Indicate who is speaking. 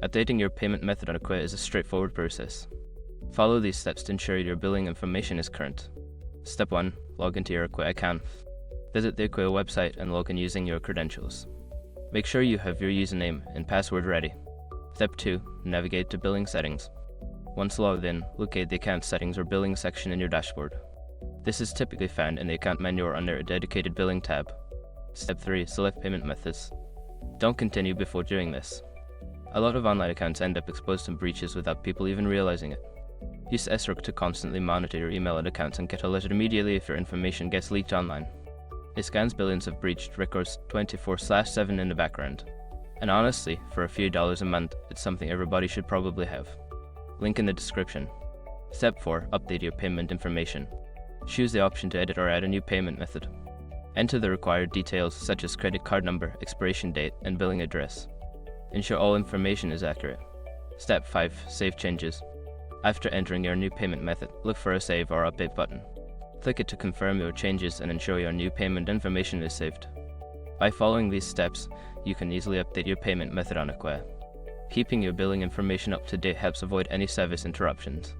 Speaker 1: Updating your payment method on Acquia is a straightforward process. Follow these steps to ensure your billing information is current. Step 1. Log into your Acquia account. Visit the Acquia website and log in using your credentials. Make sure you have your username and password ready. Step 2. Navigate to billing settings. Once logged in, locate the account settings or billing section in your dashboard. This is typically found in the account menu or under a dedicated billing tab. Step 3. Select payment methods. Don't continue before doing this. A lot of online accounts end up exposed to breaches without people even realizing it. Use SROC to constantly monitor your emailed accounts and get alerted immediately if your information gets leaked online. It scans billions of breached records 24/7 in the background. And honestly, for a few dollars a month, it's something everybody should probably have. Link in the description. Step 4. Update your payment information. Choose the option to edit or add a new payment method. Enter the required details such as credit card number, expiration date, and billing address. Ensure all information is accurate. Step 5. Save changes. After entering your new payment method, look for a Save or Update button. Click it to confirm your changes and ensure your new payment information is saved. By following these steps, you can easily update your payment method on Acquia. Keeping your billing information up to date helps avoid any service interruptions.